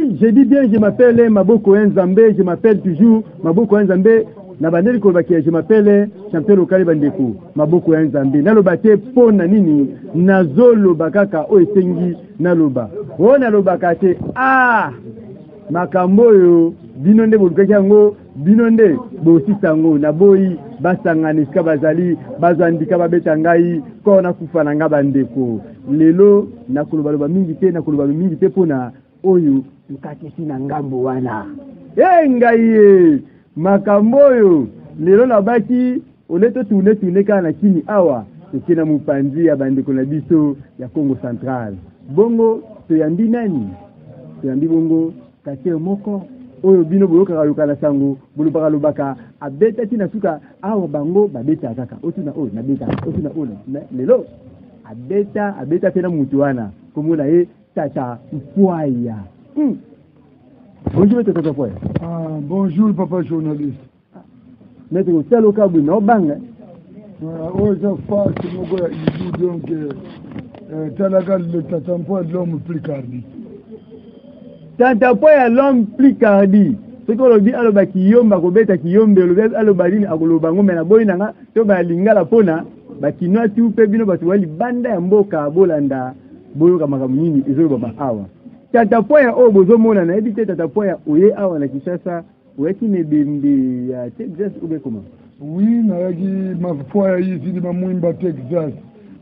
Je dis bien, je m'appelle Maboko Nzambe, je m'appelle toujours Maboko Nzambe. Nabandeli kolobaki, je m'appelle champion local Bandeko Maboko Nzambe. Nalobate pona nini nazolo bakaka o esengi naloba. O nalobaka te makambo yo binonde bolukaki yango binonde bosisango na boyi basangana esika bazali bazandika babeta ngai ko na kufa na nga bandeko lelo nakoloba mingi te pona oyo ukatisi na ngambo wana ngai makambo yo lelo nabaki oleto tune kana kini awa ekena mupanzi ya bandeko na biso ya Congo Central bongo toyambi nani toyambi bongo kake moko oyo bino boyoka kaluka na sango bulubaka lubaka abeta tina suka awa bango babeta kaka otuna oyo nabeta otuna oyo lelo abeta tena mutu wana komona ye tata Mpoya. Bonjour tata Mpoya. Bonjour papa journaliste. Maître Salo Kabou no banga. Oza face moko ya idu donc talaga le tata Mpoya l'homme plus cardi. Tata Mpoya l'homme plus cardi. Ce que l'on dit aloba kiyomba kobeta kiyombe lobe aloba lini akoloba ngombe na boyi nanga to ba lingala pona ba kinwa tu pe bino batu wali banda ya mboka bolanda boyoka makambo nini ezolo baba awa. Tata Mpoya o bozomona na ebite Tata Mpoya oye awa na Kinshasa oyaki nebembe ya Texas ube comment? Oui, nayaki Mpoya ici di Mwimba Texas.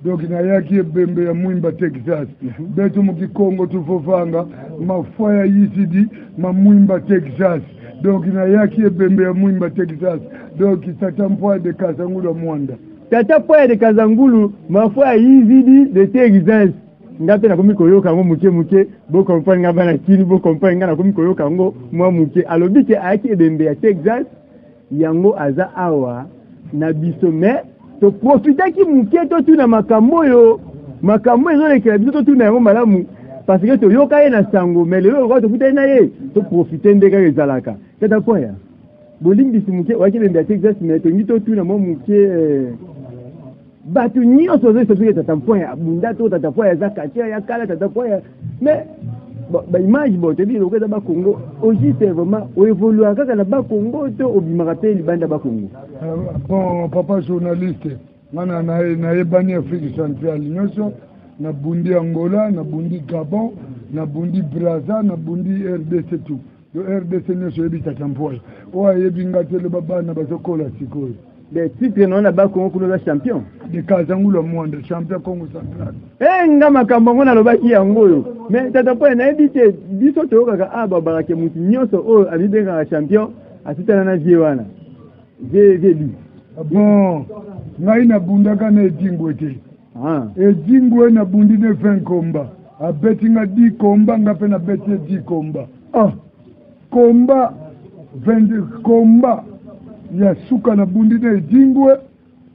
Donc nayaki ebembe ya Mwimba Texas. Beto muki Congo tufofanga Mpoya ici di Mwimba Texas. Donc nayaki ebembe ya Mwimba Texas. Donc Tata Mpoya de Kazangulu Mwanda. Tata Mpoya de Kazangulu Mpoya ici di de Texas. Ngape na komi koyoka ngo muke bo comprendre ngaba na kini bo comprendre ngana komi koyoka ngo mwa muke alobike ayaki ebembe ya Texas yango aza awa na biso me to profiter ki muke to tuna makambo yo zo lekela biso to tuna yango malamu parce que to yoka ye na sango mais lelo ko to futa na ye to profiter ndeka ezalaka Tata Mpoya bolingi simuke waki ebembe ya Texas mais to ngito tuna mo muke batu nyonso zo soki Tata Mpoya bunda to Tata Mpoya za katia ya kala Tata Mpoya mais ba image bo te bi lokeza ba Congo aussi c'est vraiment o évoluer kaka na ba Congo to obimaka pe libanda ba Congo. Bon papa journaliste ngana na ebani Afrique centrale nyonso na bundi Angola na bundi Gabon na bundi Brazza na bundi RDC tout le RDC nyonso ebi Tata Mpoya o yebi ngatelo babana bazokola sikoyo. Des titres non na ba Congo kuno champion de Kazangulu Mwanda champion Congo Central ngama kambango na lobaki yango yo mais Tata Mpoya na ebite biso to kaka baba ke mutu nyonso o abibenga champion asitana na vie wana je dis bon ngai na bundaka na ejingwe te ejingwe na bundi ne 20 komba abetinga 10 komba ngape na beti 10 komba komba 20 komba ya suka na bundi na ejingwe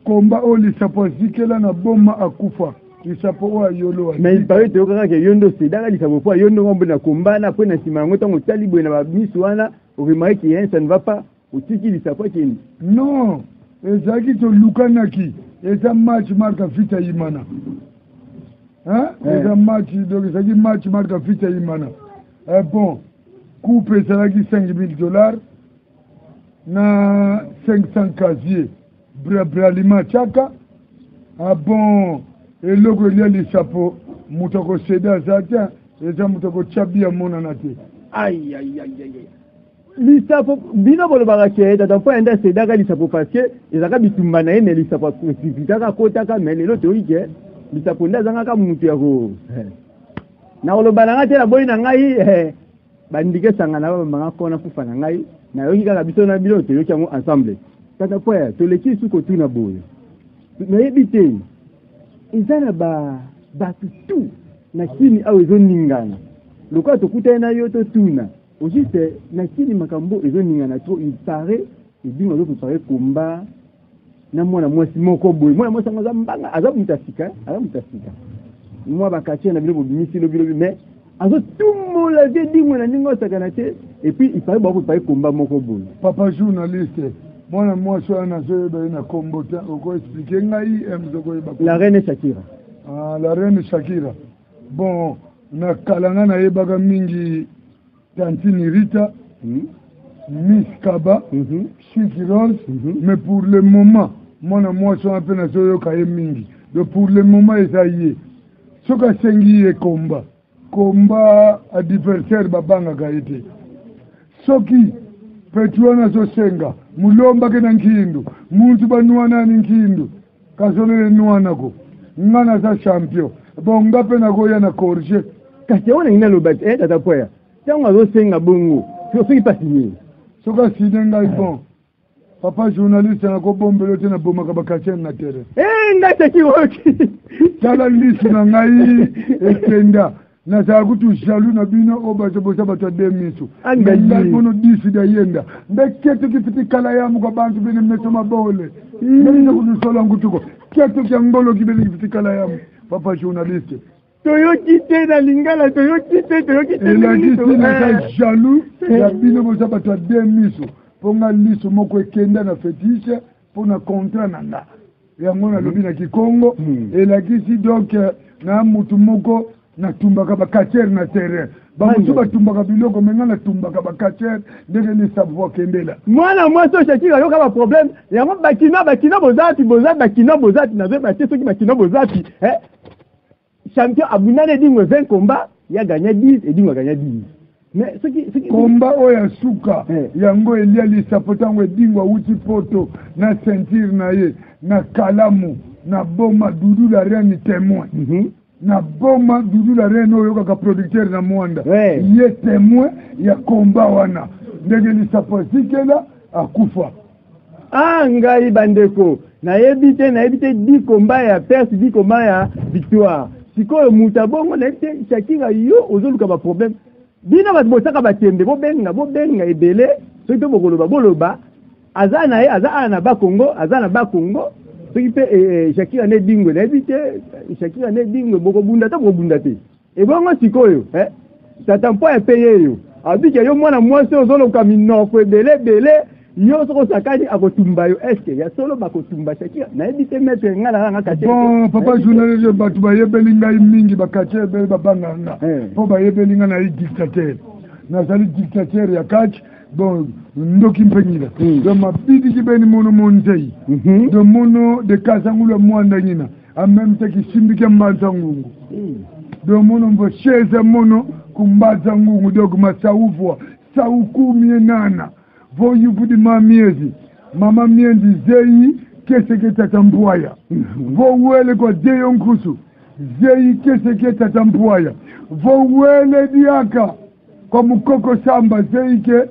komba oli sapo zikela na boma akufa isapo wa yolo mais il paraît que yondo sedaka lisapo po yondo ngombe na komba na po na simango tango talibwe na bamisu wana oremarque que ça ne va pas utiki lisapo kini non ezaki to lukanaki eza match marka vita imana eza match donc ezaki match marka vita imana bon coupe ezalaki $5,000 na 500 casier bralima chaka bon eloko elia lisapo mutoko seda zata eza mutoko chabia mona na te aïe lisapo bino bolobaka ke Tata Mpoya enda sedaka lisapo parce que ezaka bitumba na ye mais lisapo sifitaka kotaka mais lelo toyi ke lisapo nda azangaka mutu ya ko na koloba nanga te na boyi na ngai bandike sanga na bamanga kona kufa na ngai na yoki kaka biso na bino toyoki yango ensemble Tata Mpoya toleki suko tuna boye nayebi te eza na batu tu na kini awo ezoningana lokola tokutani na yo totuna aussi na kini makambo ezoningana to il paraît ebingo azoprepare komba na mwana mwasi moko boye mwana mwasi yango aza mbanga aza mutasika mwa bakatie na bino bobimisi lobilobi mais azotumbola te dingwe na ndenge osakana te et puis il paraît bakoprepare komba moko boye papa journaliste mwana mwasi wana azoyeba ye na kombo te okoexplike ngai mzokoyeba la reine Shakira la reine Shakira bon na kalanga nayebaka mingi Tantini Rita, Miss Kaba, Suki Rose, mais pour le moment, moi, je suis un peu dans ce mingi. Donc pour le moment, ça y est. Ce que c'est combat adversaire babanga gaite. Ce qui petuana so senga, mulomba kena nkindu, muntu banuana nkindu, kasonele nuana ko. Ngana sa champion. Bon ngape na goya na corriger. Kasi ona ina lo bat tata poya. Tango zo senga bongo. So qui pas signé. So ka sinenga bon. Papa journaliste na ko bombelo tena boma ka bakachena na terre. Ngata ki woki. Sala lisi na ngai ekenda. Na za kutu jaloux na bino oba bosa batwa demiso. Ngai bono disi da yenda. Mbeketo kifiti kala yamu kwa bantu bene meto mabole. Ngai kutu solo ngutuko. Keto kya ngolo kibele kifiti kala yamu. Papa journaliste. Toyoki te na lingala toyoki te. La kisi na jaloux ya bino bosa batwa demiso. Ponga liso moko ekenda na fétiche pona contrat nanga. Yango na lobi na Kikongo elakisi donc na mutu moko na tumbaka bakacher na terrain. Bamutu batumbaka biloko menga na tumbaka bakacher ndenge ni savoir kembela. Mwana mwaso Shakira yoka ba problème. Yango bakina bozati bakina bozati na zo batie soki bakina bozati champion abunane dingwe 20 combats, il a gagné 10 et dingwe gagné 10. Mais ce qui combat oya suka yango elia lisapotango edingwa uti poto na ceinture na ye na kalamu na boma dudu la reine témoin na boma dudu la reine oyo kaka producteur na mwanda ye témoin ya combat wana ndenge lisapotikela akufa ngai bandeko na yebite 10 combat ya perte 10 combat ya victoire sikoyo mutabongo na yebite Shakira yo ozoluka ba problème. Bina bat bosaka batembe bobenga ebele soki to boloba azana ba Congo soki pe Shakira ne dingwe na ebite Shakira ne dingwe bokobunda te ebongo sikoyo tata mpo ya paye yo abike yo mwana mwasi ozoloka minoko ebele yo soko sakani akotumba yo eske ya solo bakotumba Shakira na ebite maître ngala nga kache bon papa journaliste batu bayebeli ngai mingi bakache ebele babanga nga po bayebeli nga na dictateur nazali dictateur ya kache bon ndoki mpenyila do mabidi kibeni mono monzei do mono de kazangula mwanda nyina en même temps kisimbike mbaza ngungu do mono mbo cheze mono kumbaza ngungu dogo masauvwa saukumi nana voyu budi mama miezi zeyi keseke tatambuaya vowele kwa deyo nkusu zeyi keseke tatambuaya vowele diaka kwa mukoko samba zeyi ke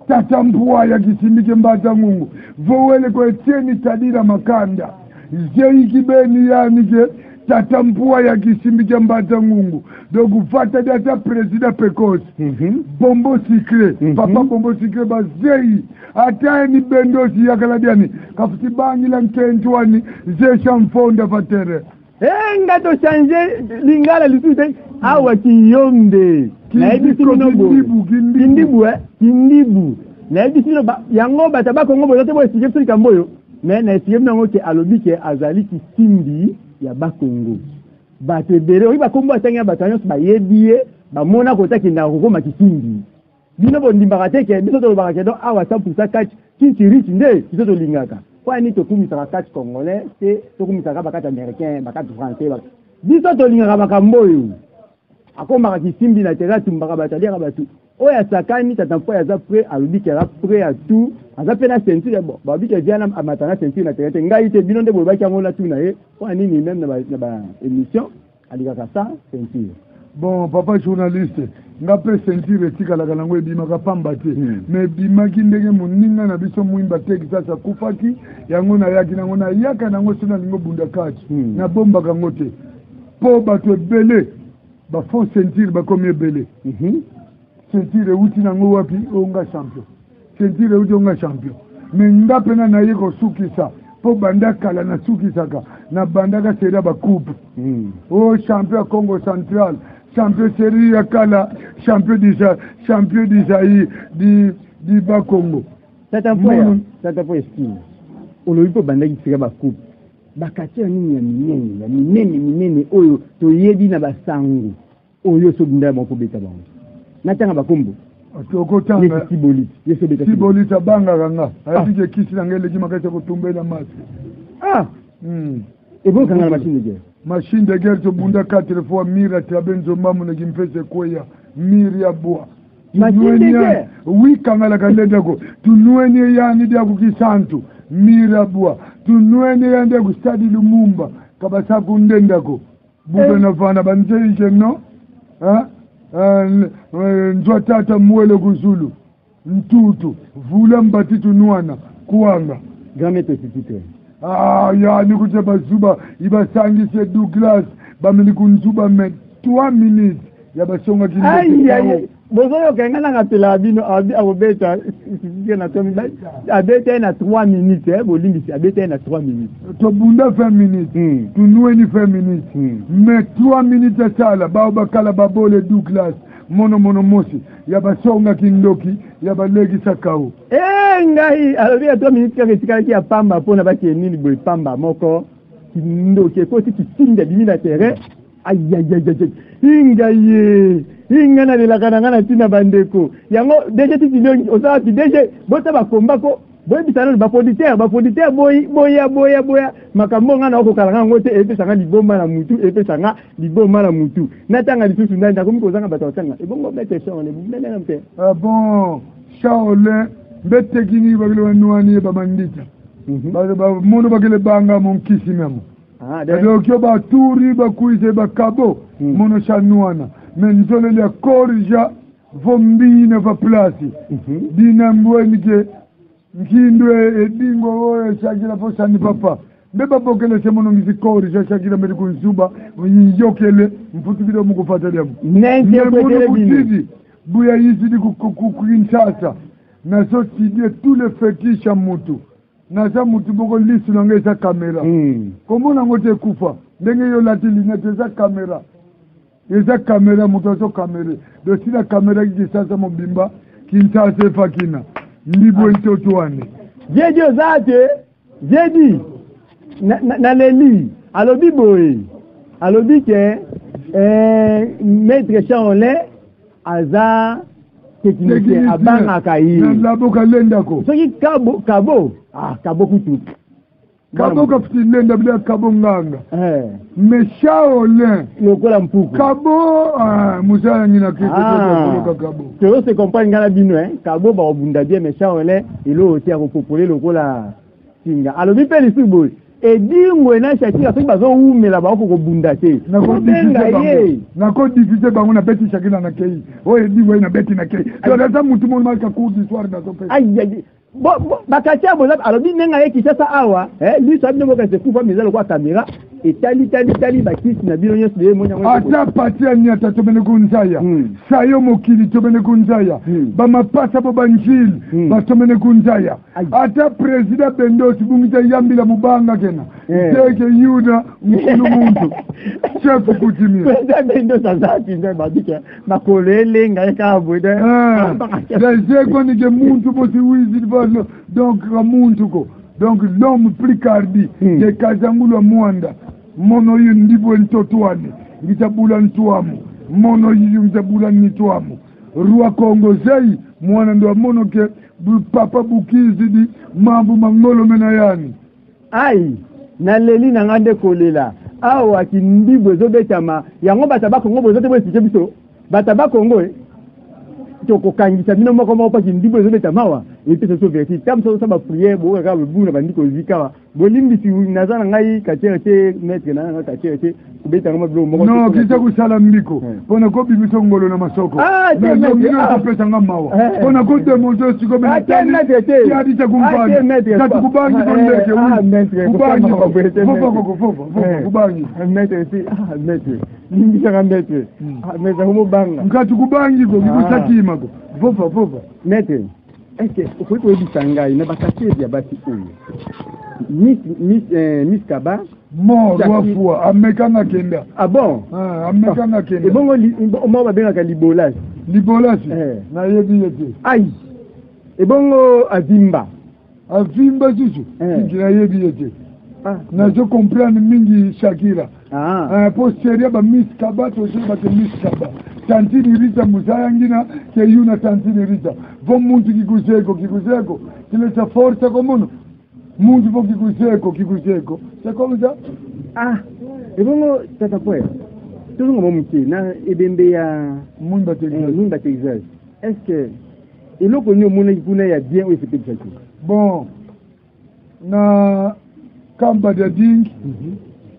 tatambuaya kisindike mbaza ngungu vowele kwa etieni tadira makanda zeyi kibeni yanike tatambuaya kisindike mbaza ngungu donc fata data président Pecos bombo secret papa bombo secret bazei ata ni bendosi yakaladiani kafuti bangi la nkentwani zesha mfonda fatere ngato changer lingala lisute awa kiyonde na ebisi nobo kindibu na ebisi no yango batabako ngobo zote bo esije fika mboyo mais na esije nango ke alobi ke azali kisimbi ya bakongo batebere oyi bakombo atanga batanyo bayebie bamona kotaki na kokoma kisimbi bino bondimbaka te ke biso tolobaka ke donc awa 100% catch kinti rich nde biso tolingaka kwani tokumisaka catch congolais te tokumisaka bakati américain bakati français biso tolingaka makambo oyo akomaka kisimbi na tera tumbaka bataliaka batu oyo asakani tata mpo aza prêt alobi ke aza prêt à tout aza mpe na ceinture bon babi ke viana amatana ceinture na tera te ngai te bino nde bolobaki yango na tuna ye mpo anini même na ba émission alikaka sa ceinture. Bon papa journaliste nga pe ceinture etikalaka nango ebimaka pamba te mais ebimaki ndenge moninga na biso mwimba teki sasa kufaki yango nayaki nango nayaka nango so nalingo bunda kati nabombaka yango te mpo bato ebele bafo ceinture bakomi ebele ceinture euti nango wapi onga champion ceinture euti onga champion mais nga pena naye kosukisa mpo banda kala nasukisaka na bandaka seria bakupe o champion ya Congo Central champion série ya kala champion d'Isaïe di Bakongo tata po eskini olobi mpo bandaki seria bakupe bakati ya nini ya minene oyo toyebi na basango oyo sobunda moko beta bango natanga bakombo Tokotanga Tibolit yeso beta Tibolit abanga kanga ayike kisi ngele jima kaisa kutumbela masi et bon kanga machine de guerre to bunda 4 fois mira tabenzo mamu na gimpese koya miri ya bois machine de guerre oui kanga la kalenda ko tunueni yani dia kukisantu mira bois tunueni yande ku stadi Lumumba kabasa kundenda ko bube na fana banjeje no nzwa tata mwele kuzulu mtutu vula mbatitu nuana kuanga gamete sitite yani kuje bazuba ibasangise Douglas bamini kunzuba me 3 minutes yabasonga kinyo ayi bozoyo kengana ngapela abino abeta sitite na tomi abeta na 3 minutes bolimbi abeta na 3 minutes to bunda 20 minutes tunueni 20 minutes mais 3 minutes sala bakala babole Douglas mono mosi yabasonga kindoki yabalegi sakao ngai alobi 3 minutes katika ya pamba pona baki nini boy pamba moko kindoki ko tikinda bimina terrain ayayayay ingana lelakana tina bandeko yango deje tikindoki osati deje bota bakombako boy bisana bapoditer boya makambo ngana okokala ngote epesanga liboma na mutu epesanga liboma na mutu natanga lisusu ndanda komi kozanga batanga ebongo mete shone bumena mpe bon shaole bete kini bagelo nuani bamandita ba mono bagele banga mon kisi memo donc yo ba turi ba kuise ba kabo mono shanuana menzole le korja vombine va place dinambwe ke nkindwe edingo oyo shakira fo sani papa mbeba bokele semono ngizikori shakira mbele kunzuba yokele mfutu video mukufuatilia nende kwetele bino buya yizidi kukinshasa na so tidie tous les fétiches mutu na za mutu boko lisu ngeza kamera komona ngote kufa ndenge yo latili neteza kamera eza kamera mutu so kamera do sina kamera kisasa mobimba kinshasa fakina Ndibo ntoto wane jeje ozate jeji na leli alobi boye alobi ke maître Shaolin aza technicien abanga kai na boka lenda ko soki kabo kutu kabo ka fiti lenda bila kabo nganga mais Shaolin lokola mpuku kabo musala ngina kiko kabo to se comprendre ngala bino kabo ba obunda bien mais Shaolin ilo oti a populer lokola singa alobi pe lisubo edingwe na shakira soki bazo umela ba ko bunda te na ko diffuser bango na beti shakira na kei o edingwe na beti na kei to daza mutu mo malka cours d'histoire na so pe ayi bakatia boza alobi nenga ye kisasa awa lui sabi ngo ka se kufa mizalo kwa kamera etali bakisi na bino nyonso de monya ngo ata patia nyata to bene kunzaya sayo mokili to bene kunzaya ba mapasa bo banjil ba to bene kunzaya ata president Bendos bungita yambila mubanga kena teke yuda mkulu muntu chef kutimia president Bendos azati ndio badika makolele ngai ka boide zeko ni ke muntu bosi wizi donc muntu ko donc l'homme plus cardi de Kazangulo Mwanda mono yu ndibo ntotwane ngitabula ntwamu mono yu ngitabula nitwamu ruwa Kongo zei mwana ndo mono ke papa bukizi di mambu mangolo mena yani ai na leli na ngande kolela awa kindibo zobetama yango batabako ngobo zote bwesike biso batabako ngoe toko kangisa bino moko moko kindibo zobetama wa epese so verti tam so saba prière bo ka buna bandiko zikawa bolimbi si nazana ngai kachete maître na nga kachete kubeta ngoma blo moko no kisa kusala mbiko pona ko bimiso ngolo na masoko na ngolo pesa ngamawa pona ko demonter siko mena tani ya dita kumpani tatu kubangi kondeke kubangi kubangi maître si maître nimbi sanga maître maître homo banga ngatu kubangi ko bikusakima ko fofa maître est-ce que vous pouvez dire Sangai n'a pas caché bien bâti Miss Kaba mort fois amekanga kenda ah bon amekanga kenda et bon on va bien ka libolas na yebi yete aïe et bon avimba jisu na yebi yete na je comprendre mingi Shakira pour sérieux ba Miss Kaba to je ba Miss Kaba tantini rita musayangina ke yuna tantini rita vo muntu kikuzeko kileta forza komuno muntu vo kikuzeko c'est comme ça. Ah ebongo tata poe tozonga momuke na ebembe ya Munda Texas est-ce que eloko ni omona kuna ya bien ou c'est bon na kamba de ding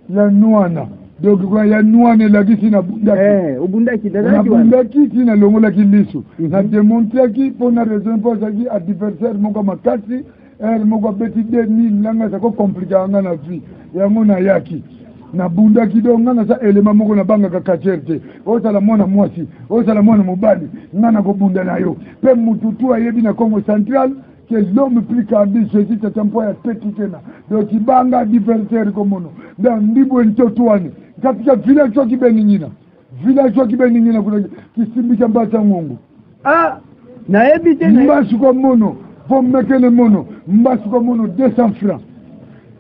ya nuana donc kwa ya nuana la kisi na bundaki obundaki na bundaki tina longola kilisu na démontrer ki pour na raison pour ça ki adversaire moko makasi moko beti de ni langa sa ko compliqué anga na vie ya ngona yaki na bundaki do ngana sa elema moko na banga ka kacherte o sala mwana mwasi o sala mwana mobali ngana ko bunda nayo pe mututu ayebi na Congo Central que l'homme plus qu'habile, Jésus c'est un point à petit tena. Donc il banga adversaire comme nous. Dans ndibo ntotwani. Katika village qui beningina. Village qui beningina qui simbika mbasa ngongo. Ah, na ebite na mbasu ko mono. Faut mettre le mono. Mbasu ko mono 200 francs.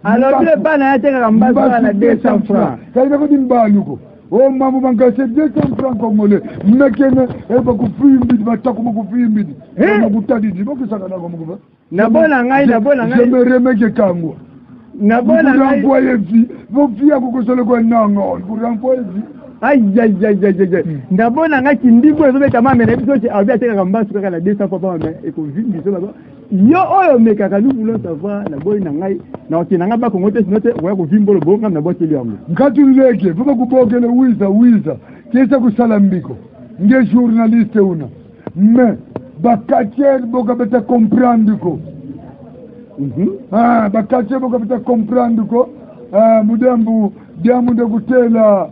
Alors le pas na yateka mbasu na 200 francs. Kaida ko dimbaluko. Oh mamu banka c'est 200 francs congolais. Mekene eba ku fiimbidi batako ku fiimbidi. Na kutadidi boko saka na ko mukuba. Na bona ngai. Je me remeke kango. Na bona ngai. Envoyer vie. Vos vie ko ko solo ko nango. Pour envoyer vie. Aïe. Na bona ngai kindibo ezobeta mama na biso ci abi ateka mbasu kaka na 200 papa mais e ko vindi so là-bas. Yo oyo mekaka nous voulons savoir na boy na ngai na okina nga ba kongote sinote wa ko vimbolo bonga na boteli yango ngati leke vuka kubogele wiza kesa kusala mbiko nge journaliste una mais bakatier boka beta comprendre ko bakatier boka beta comprendre ko mudambu diamu de kutela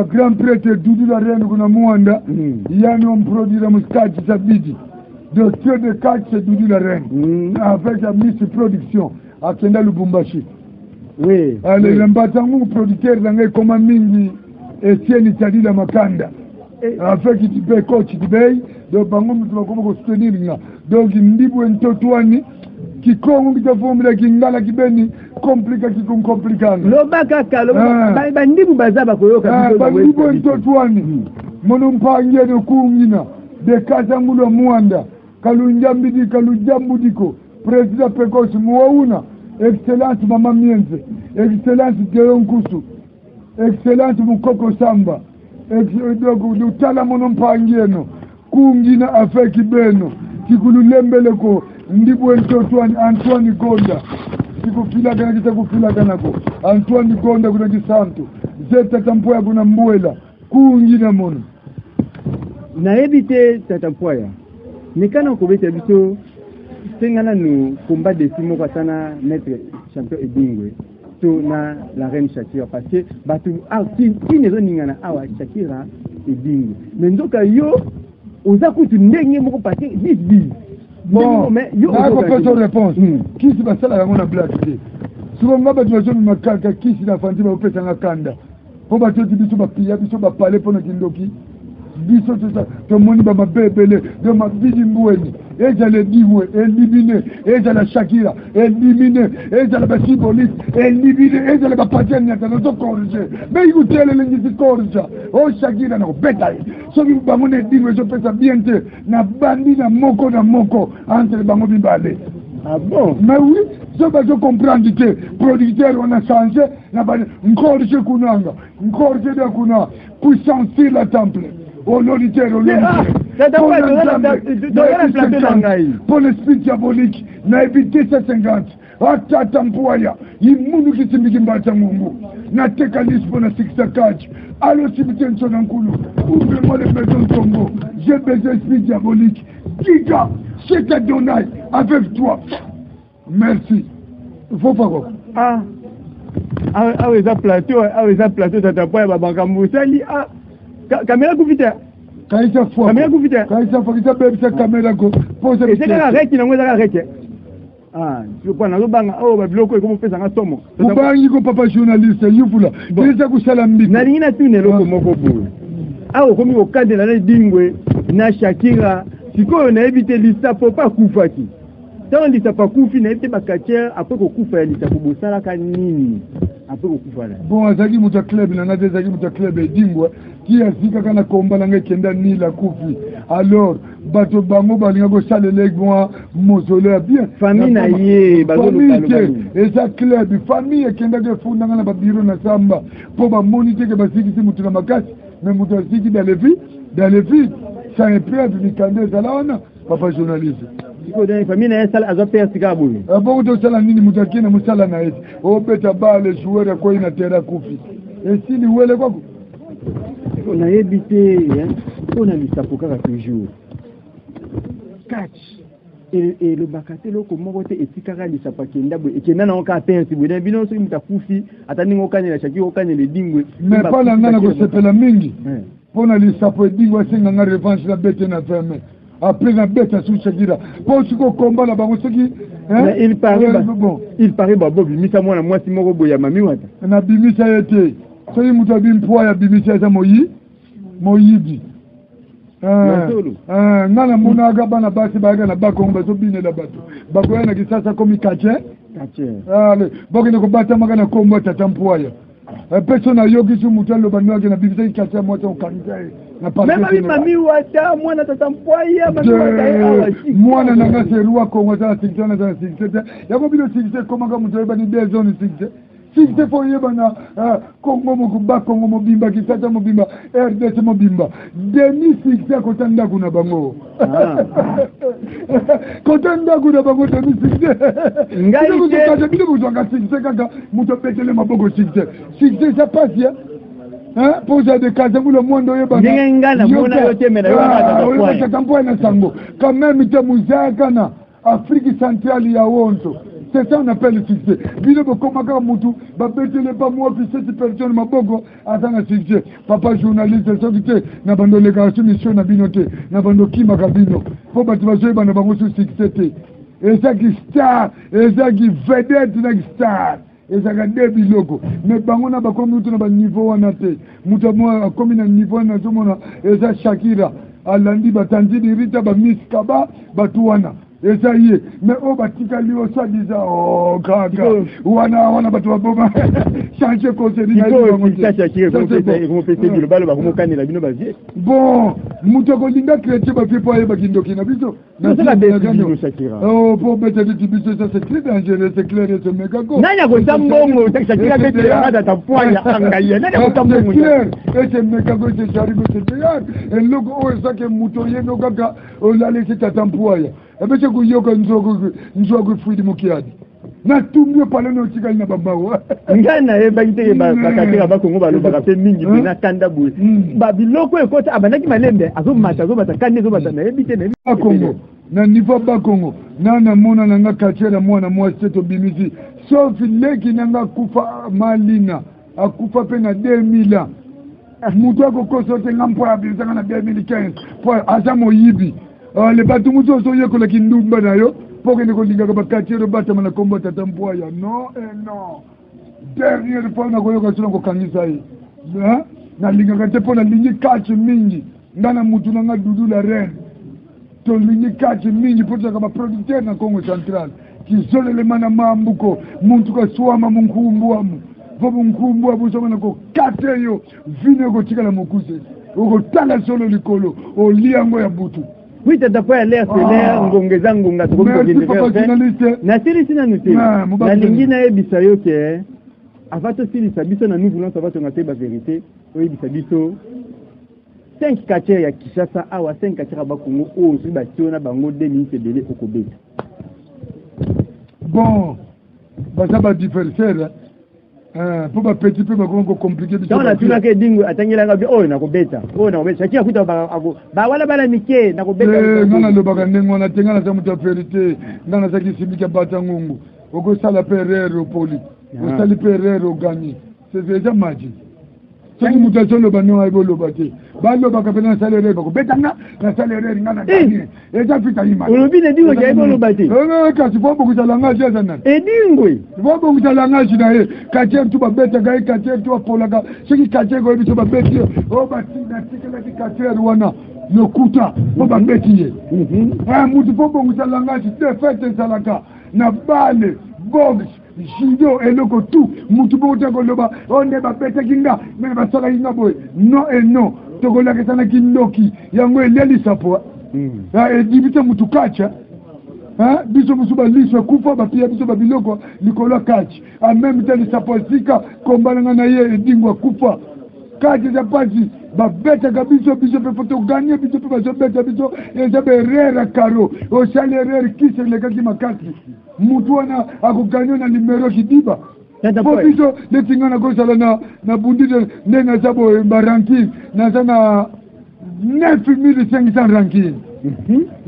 grand prêtre Dudu la reine kuna muanda yani on produire muskaji sabidi docteur de catch c'est Dudu la reine avec la mise production à Kenda Lubumbashi. Oui. Allez, l'ambatangu producteur d'angai comme mingi Etienne Tadila Makanda. Avec qui paye coach qui paye donc bango mutu bakoma soutenir nga. Donc ndibo ntotwani qui kongo qui formula qui ngala qui beni compliqué qui complicanga. Lobaka kalo ba ndibo bazaba koyoka ndibo ntotwani. Mono mpangie no kungina de Kazangulo Muanda. Kalujambudiko, président Pekos Mouaouna, excellence Mama Mienze, excellence Géron Koussou, excellence Moukoko Samba, excellence Tala Monompangieno, Kungina Afeki Beno, Kikululembeleko, Ndibu Ntotwani, Antoine Gonda, Kifila Kanako, Antoine Gonda kuna Kisanto, Zeta Tampoya kuna Mbuela, Kungina Mono. Na ebite tatampoya. Nekana kobeta biso sengana no combat de simo katana maître champion Ebingwe to na la reine Shakira parce que batu qui ne zoningana awa Shakira Ebingwe mendoka yo ozakutu ndenge moko parce que bis bon mais yo ko réponse qui se passe là on a blague souvent ngaba tu vas makaka qui si la fanti ba opesa ngakanda po ba toti biso ba pia biso ba parler pour kindoki biso to moni ba mabebele de mabidi mbweni ezala diwe elimine ezala Shakira elimine ezala basibolis elimine ezala bapatien nyata no corriger mais ikutele lengi corriger o Shakira na beta so bi bango ne diwe so pesa biente na bandi na moko entre bango bibale. Ah bon? Mais oui, je comprends que producteur on a changé na ba corriger kunanga corriger de kuna puissance sur la temple. Pour l'esprit diabolique, n'a évité 750. Atatampoya, imunu kisimiki mbata mungu. Na tekalis pour la 6 Allo cimetière Sonankulu. Ouvrez-moi les maisons de Congo. J'ai besoin d'esprit diabolique. Giga, c'est Adonai avec toi. Merci. Faut pas quoi. Eza plateau tatampoya babanga musali caméra kufita kaisa fwa caméra kufita kita bebisa caméra ko pose c'est la reki na ngweza la reki je crois na lobanga ba biloko ko pesa nga somo kubangi ko papa journaliste yufula kisa kusala mbi na lingina tune loko moko bu komi ko kadela na dingwe na Shakira sikoyo na éviter lista faut pas kufaki tant lista pas kufi na éviter bakatière après ko kufa ya lista ko bosala ka nini après okufala bon azaki muta club na ngate azaki muta club edingwa ki azika kana komba na ngekenda ni la kufi alors bato bango balinga ko salela kwa mausolée bien famille na ye famille eza club famille kenda ke funda ngana ba biro na samba po ba monitor ke basiki mutu na makasi mais mutu aziki dans les vies ça imprève ni kande zalaona papa journaliste siko de famille na sala azo perdre kabu bongo to sala nini mutu akina musala na eti o beta bale joueur ko ina tera kufi esili wele kwako on a évité on a mis ça pour kaka toujours catch et le bakatelo ko moko te etikaka li sapa kenda bo ekenda na oka pensi bo bino so mutakufi atani ngokanye la shaki okanye le dingwe mais pas la ngana ko sepela mingi pona li sapa dingwe singa nga revanche la bete na ferme après la bête sous Shakira pour ce combat là bango soki il paraît babo bimisa mwana mwasi moko boya mami wata na bimisa yete so mutu bimpoa ya bimisa za moyibi ngana muna aga bana basi baga na bakongo bazo binela bato bakoya kisasa komi kache ale bokene ko bata magana kombo tata mpoya persona yogi su mutalo banwage na bibisa kache moto ukanza na pale même mami wata mwana tata mpoya mwana nanga serua kongo za sikitana za sikitete yako bilo sikite koma kama mtu bani bezoni sikite sikite fo yeba na kongo mukuba kongo mobimba kisata mobimba RDC mobimba demi sikite kotanda kuna bango kotanda kuna bango demi sikite ngai ke bilo kutanga sikite kaka muto betele maboko sikite ça passe ya posa de kaza le monde yeba na ngana mona yote mena yo tatampoa na sango quand même te muzaka na Afrique centrale ya wonto. C'est ça on appelle le succès. Bile bokomaka mutu babetele pas moi puis cette personne maboko atanga succès. Papa journaliste c'est na bando le garçon mission na binote na bando kima kabino. Po batu bazoeba na bango succès te. Et ça qui star, et ça qui vedette na star. Et ça a des biloko. Mais bango na bakomi mutu na ba niveau wana te. Mutu mo komi na niveau na zomona et ça Shakira alandi batanzidi rita ba Miss Kaba batuwana. Et ça y est, mais oh batika liyo ça disait oh kaka wana batu baboma changer conseil na bango ça Shakira ko pese bilo balo ba komokani la bino bazie bon mutoko linga chrétien ba fipo ye ba kindoki na biso na ça la Shakira oh pour bête de biso ça c'est très dangereux c'est clair et c'est méga go nanya ko tambongo Shakira bete ya hada tapoya angaye nanya ko tambongo et c'est méga go c'est jarigo c'est clair et logo oh ça que mutoye no kaka o la laisser tatampoya ebese kuyoka nzogo fuidi mukiadi na tumyo pale no tikali na babawa ngana ebangite bakateka bakongo balobaka pe mingi na kanda bwe babiloko ekota abanaki malembe azomata kande azomata na ebite na bakongo na niveau bakongo na mona nanga kachera mwana mwasi to bimisi sauf leki nanga kufa malina akufa pe na 2000 mutu akokosa te ngampo ya bizanga na 2015 po aza moyibi le bato muso so yekola kindumba nayo poke ne kolinga ka bakatiero bata mana kombo tata mpoya non non dernière fois na koyoka sino ko kangisa yi na linga ka tepo na lingi catch mingi ndana mutu na nga dudu la reine to lingi catch mingi pour ka ba producteur na Congo Central ki zole le mana mambuko muntu ka swama munkumbu amu vobu nkumbu abu so mana ko kateyo vine ko tikala mukuse uko tala solo likolo o liango ya butu. Oui, tu as pas l'air solaire, ngongeza ngonga to na siri sina nuté. Na lingi na ebisa yo ke afato siri sabiso na nous voulons savoir ton até ba vérité. Oui, bisabiso 5 quartiers ya Kinshasa awa 5 quartiers ba Congo o si ba tiona bango 2 minutes belé okobeta. Bon, ba ça ba différer pour ba petit peu ba ko compliqué biso. Dans tuna ke dingo atangela ngabi o na kobeta. O na kobeta kia kuta ba wala bala mike na kobeta. Ngana lo baka ndengo na tengana za muta vérité. Ngana za kisimika bata ngungu. Oko sala perero poli. O sali perero gagné. C'est déjà magique. Soki muta solo banyo ay bolo bate. Ba lo baka pena salaire ba ko betanga na salaire ngana gagné. Eza fita yima. Olobi ne dingo ya bolo bate. Non kasi fo boku salanga jaza nan. Edingwe. Fo boku salanga jina e. Kache tu ba beta gai kache tu polaka. Soki kache go biso ba beti. O ba tinga tikela ki kache rwana. Yokuta fo ba beti ye. Mutu fo boku salanga ji te fete salaka. Na bale box judo eloko tout mutu moko te koloba onde bapetaki nga me basalaki nga boye non et non tokolakisana ndoki yango elelisa po edi biso mutu kacha biso mosusu baliso ekufa bapia biso babiloko likolo kachi en même temps lisapo esika kombalanga na ye edingo ekufa kachi eza pasi babetaka biso mpe fo toganye biso mpe bazobeta biso eza berere karo osali erere kisi elekaki makasi mutu wana akoganye na nimero kidiba po biso letinga nakosala na bundite nde naza boye baranking naza na 9500 ranking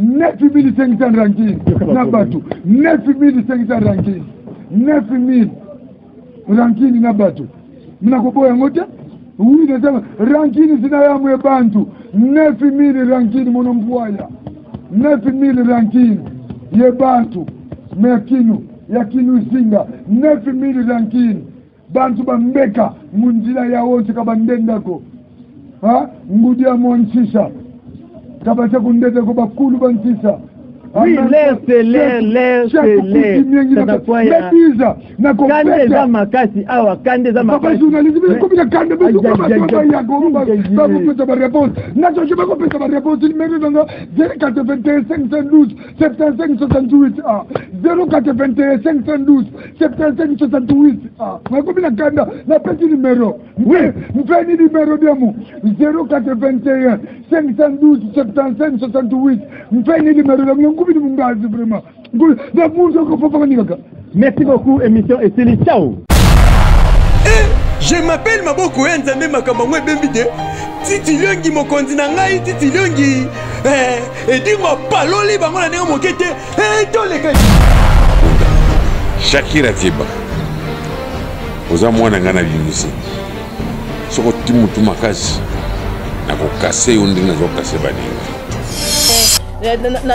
9500 ranking na bato 9500 ranking 9000 ranking na bato mina koboya yango te oui nasema ranking zina yamu ya bantu 9000 ranking mono mbwaya 9000 ranking ye bantu mekinu yakinu zinga 9000 ranking bantu bambeka munjila ya wose kabandendako ngudia monsisa kabasa kundete ko bakulu bansisa oui l'air c'est l'air ça point betiza na kande za makasi awa kande za makasi journaliste ko bila kande besu ko ba ya go ba ko ba réponse na je ba ko pesa ba réponse numéro donc 081 512 75 68 081 512 75 68 ma ko bila kande na petit numéro oui mfeni numéro diamu 081 512 75 68 mfeni numéro diamu merci beaucoup, émission et c'est ciao. Je m'appelle Maboko Nzambe Makamangwe Bembide. Titi Liongi mokonzi na ngai Titi Liongi. Edingo paloli bango na ndenge mokete. Toleka. Shakira Tiba. Oza mwana ngana bimusi. Soko timutu makazi. Na kokase yondi na zokase baninga.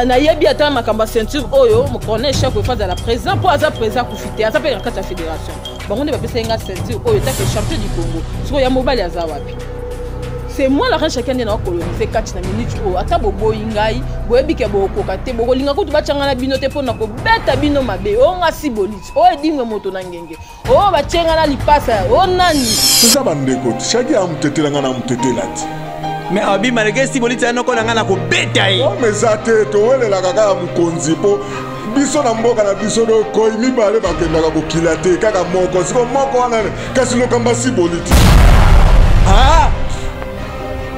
na yebi ata makamba ceinture oyo mokone chaque fois à la présent pour aza présent kufite aza pe kati ya fédération bango ne bapesa nga ceinture oyo ta que champion du Congo siko ya mobali aza wapi c'est moi la reine chacun na coloniser kati na minute oyo ata bobo ingai boyebi ke bokoka te bokolinga kutu bachanga na bino te pona ko beta bino mabe o nga siboliti o edimwe moto na ngenge o bachenga na lipasa o nani ça bandeko chaque ya mtetela nga na mtetela ti mais abi malgré si boliti anoko na ngana ko beta ye o mezate to welela kaka ya mukonzi po biso na mboka na biso do ko mibale bakendaka kokila te kaka moko siko moko wana kasi lokamba si boliti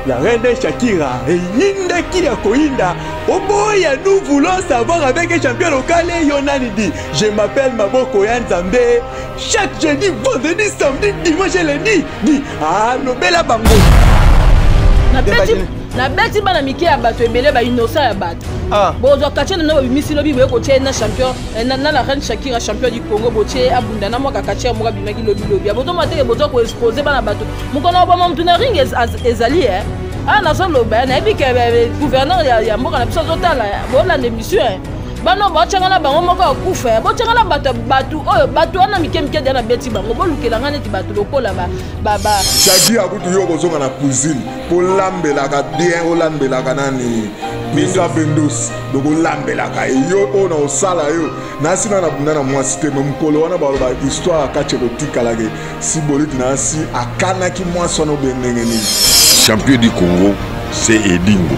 la reine Shakira yinde qui a koinda oboya nous voulons savoir avec un champion local Yonani dit je m'appelle Maboko Nzambe chaque jeudi vendredi samedi dimanche lundi dit nobela bango na beti bana miki ya bato ebele ba innocent ya bato bozo kache na bimisi lobi boye ko tie na champion na la reine Shakira champion du Congo botie abunda na mwaka kache ya mwaka bimaki lobi abozo mateke bozo ko expose bana bato mukona ba mtu na ring ezali na so loba na ebi ke gouverneur ya mboka na biso zotala bola l'émission bano bachanga na bango moko akufa bachanga na bato oyo bato wana mike dia na beti bango bolukela ngane ti bato lokola ba Shagi akutu yo kozonga na cuisine po lambelaka bien olambelaka nani misa bendos donc olambelaka yo ona osala yo nasi na bunda na mwasi te mukolo wana ba histoire akache kotikala ke si boliti nasi akanaki mwasi wana bendengeni champion du Congo c'est Edingo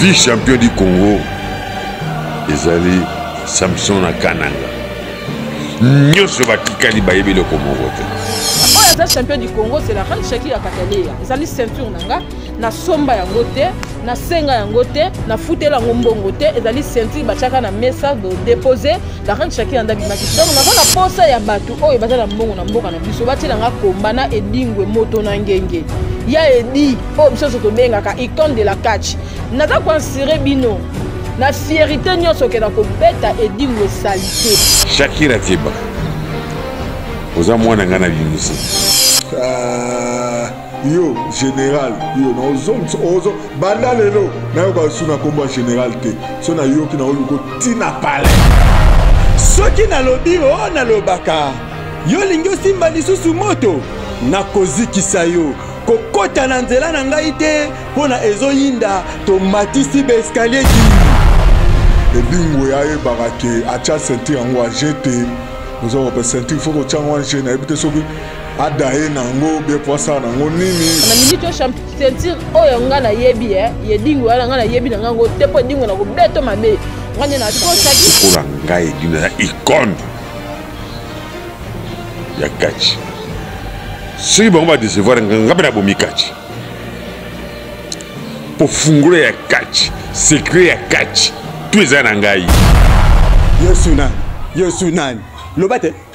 vice champion du Congo ezali Samson na Kananga nyonso batikali bayebi loko moko te oyo aza champion du Congo c'est la reine Shakira Katelea ezali ceinture nanga na somba yango te na senga yango te na futela yango mbongo te ezali ceinture bachaka na mesa de déposer la reine Shakira ndabimaki donc naza na posa ya bato oyo baza na mbongo na mboka na biso batela nga komba na Edingwe moto na ngenge ya edi oyo biso tobengaka icône de la catch naza koinsire bino na fierté nyonso ke na kobeta Edingwe salité Shakira Tiba oza mwana ngana bimusi yo général yo na ozo banda lelo na yo ka suna komba général te so na yo ki na oluko tina pale soki na lobi o na lobaka yo lingi osimba lisusu moto na kozikisa yo kokota na nzela na ngai te mpona ezoyinda tomatisi baeskalier di Edingwe ayebaka ke atia ceinture yango ajete ozo ko sentir faut ko changwa jeune ebite soki adaye nango be poisa nango nini na minute sentir oyo nga na yebi ye dingo ala nga na yebi na ngo tepo dingo na ko beto mabe ngane na ko saki pour ngai dina icône ya catch si bon va décevoir nga bena bomi catch pour fungula ya catch secret ya catch tu es un ngai yesu nani lobate